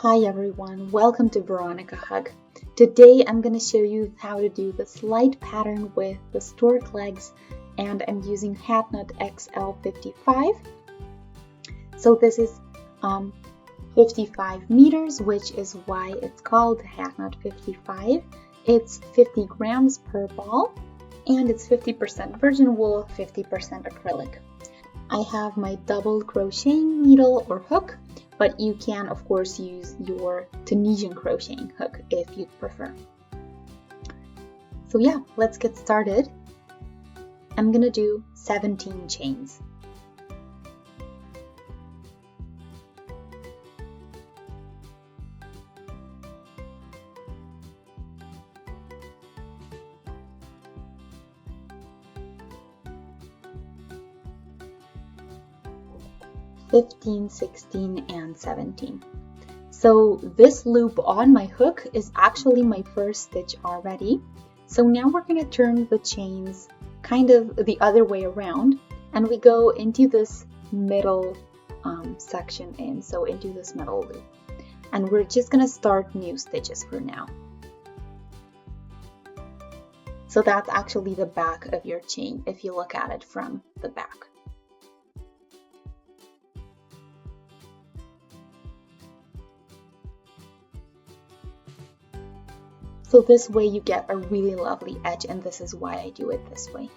Hi everyone, welcome to Veronika Hug. Today I'm going to show you how to do the slide pattern with the stork legs, and I'm using hat knot XL55. So this is 55 meters, which is why it's called hat knot 55. It's 50 grams per ball and it's 50% virgin wool, 50% acrylic. I have my double crocheting needle or hook, but you can of course use your Tunisian crocheting hook if you'd prefer. So yeah, let's get started. I'm gonna do 17 chains. (15, 16, and 17). So this loop on my hook is actually my first stitch already. So now we're going to turn the chains kind of the other way around, and we go into this middle section into this middle loop. And we're just going to start new stitches for now. So that's actually the back of your chain if you look at it from the back. So this way you get a really lovely edge, and this is why I do it this way.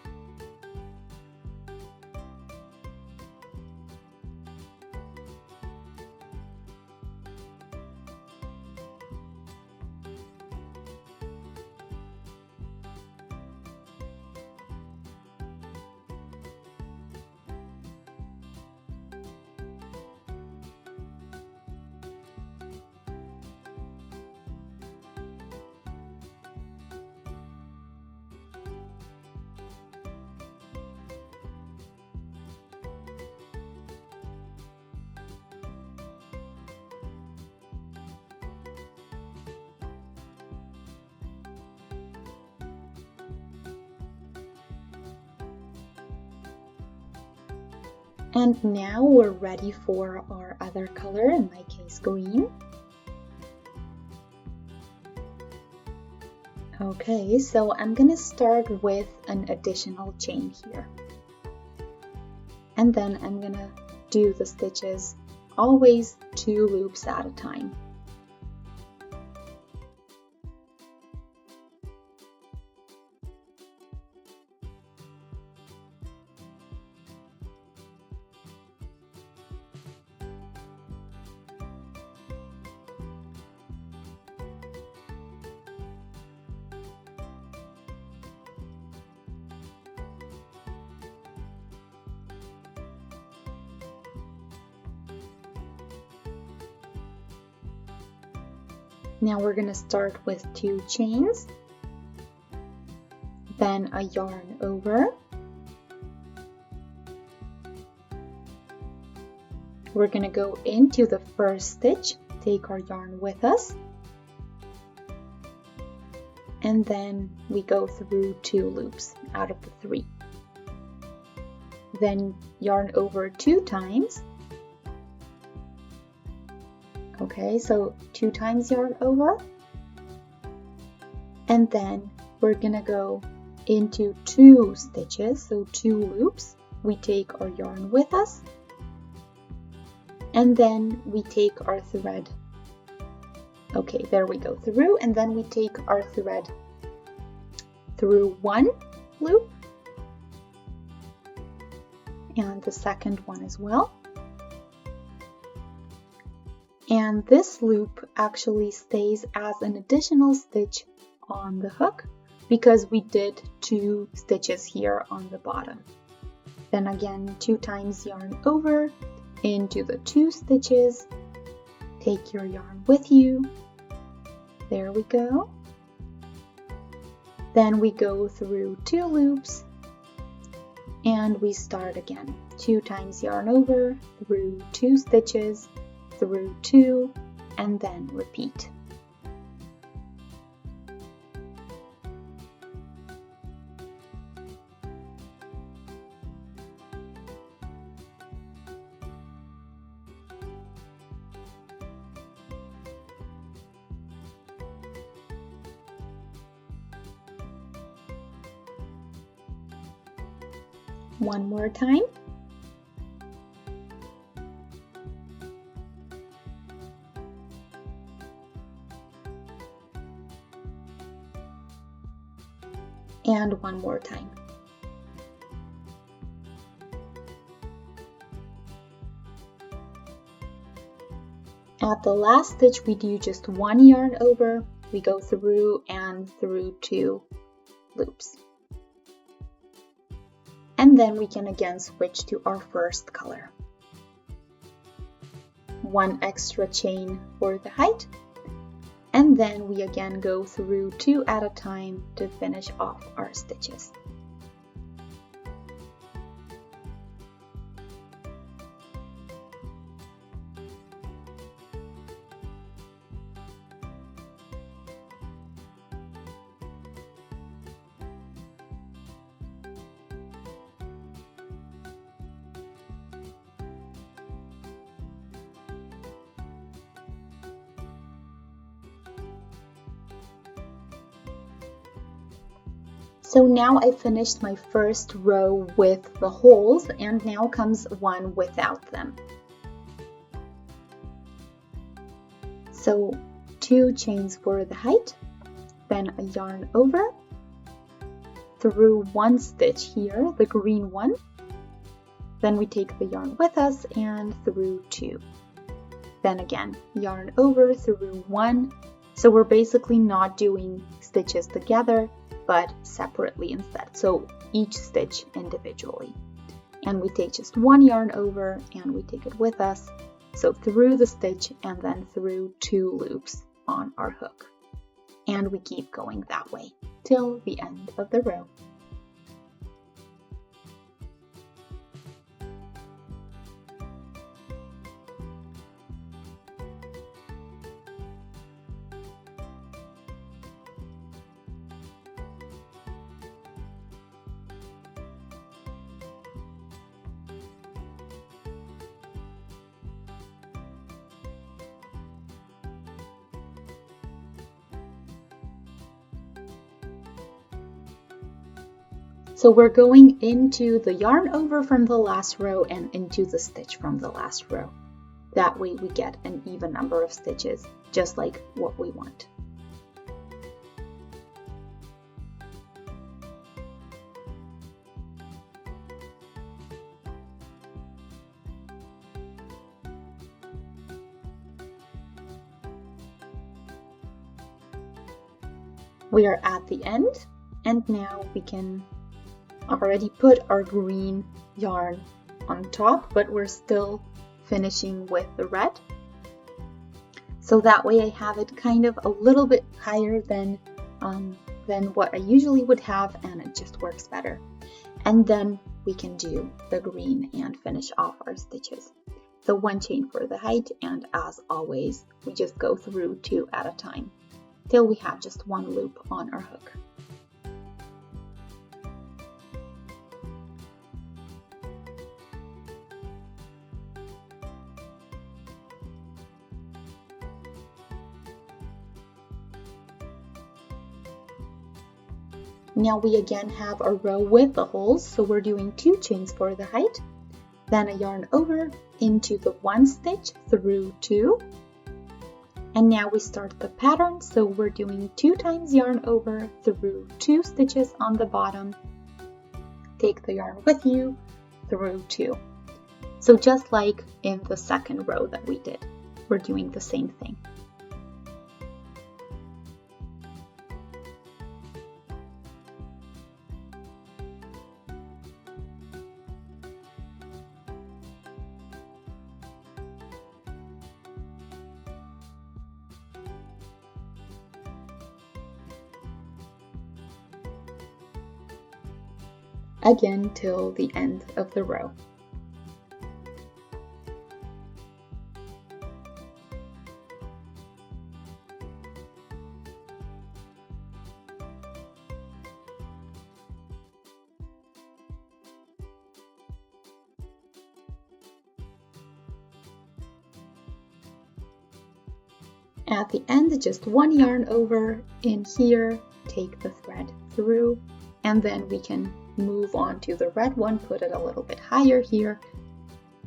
And now we're ready for our other color, in my case green. Okay, so I'm gonna start with an additional chain here. And then I'm gonna do the stitches always 2 loops at a time. Now we're going to start with 2 chains, then a yarn over. We're going to go into the first stitch, take our yarn with us, and then we go through 2 loops out of the 3. Then yarn over 2 times. Okay, so 2 times yarn over, and then we're gonna go into 2 stitches, so 2 loops. We take our yarn with us, and then we take our thread. Okay, there we go through, and then we take our thread through 1 loop, and the second one as well. And this loop actually stays as an additional stitch on the hook because we did 2 stitches here on the bottom. Then again, 2 times yarn over into the 2 stitches, take your yarn with you, there we go. Then we go through 2 loops and we start again. 2 times yarn over through 2 stitches, through 2, and then repeat. One more time. And one more time. At the last stitch, we do just one yarn over. We go through and through 2 loops. And then we can again switch to our first color. One extra chain for the height. And then we again go through 2 at a time to finish off our stitches. So now I finished my first row with the holes, and now comes one without them. So 2 chains for the height, then a yarn over, through 1 stitch here, the green one, then we take the yarn with us and through 2. Then again, yarn over through 1, so we're basically not doing stitches together, but separately instead, so each stitch individually. And we take just 1 yarn over and we take it with us, so through the stitch and then through 2 loops on our hook. And we keep going that way till the end of the row. So we're going into the yarn over from the last row and into the stitch from the last row. That way we get an even number of stitches, just like what we want. We are at the end, and now we can already put our green yarn on top, but we're still finishing with the red. So that way I have it kind of a little bit higher than what I usually would have, and it just works better. And then we can do the green and finish off our stitches. So 1 chain for the height, and as always, we just go through 2 at a time till we have just 1 loop on our hook. Now we again have a row with the holes, so we're doing 2 chains for the height, then a yarn over into the 1 stitch through 2, and now we start the pattern, so we're doing 2 times yarn over through 2 stitches on the bottom, take the yarn with you through 2. So just like in the second row that we did, we're doing the same thing. Again till the end of the row. At the end, just 1 yarn over in here, take the thread through, and then we can move on to the red one, put it a little bit higher here,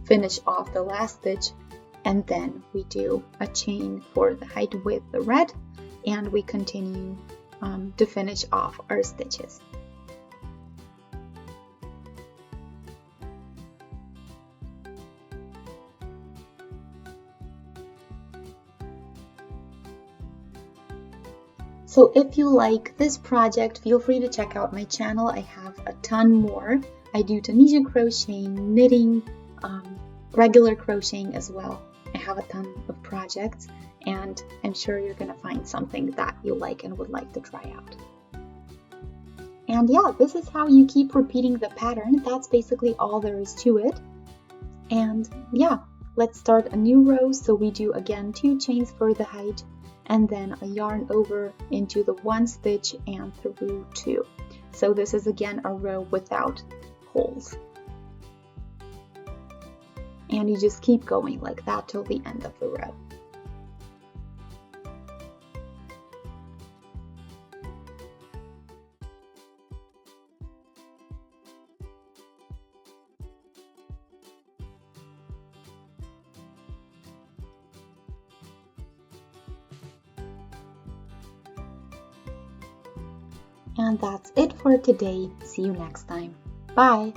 finish off the last stitch, and then we do a chain for the height with the red, and we continue to finish off our stitches. So if you like this project, feel free to check out my channel. I have a ton more. I do Tunisian crocheting, knitting, regular crocheting as well. I have a ton of projects, and I'm sure you're going to find something that you like and would like to try out. And yeah, this is how you keep repeating the pattern. That's basically all there is to it. And yeah, let's start a new row. So we do again 2 chains for the height, and then a yarn over into the 1 stitch and through 2. So this is again a row without holes. And you just keep going like that till the end of the row. And that's it for today. See you next time. Bye!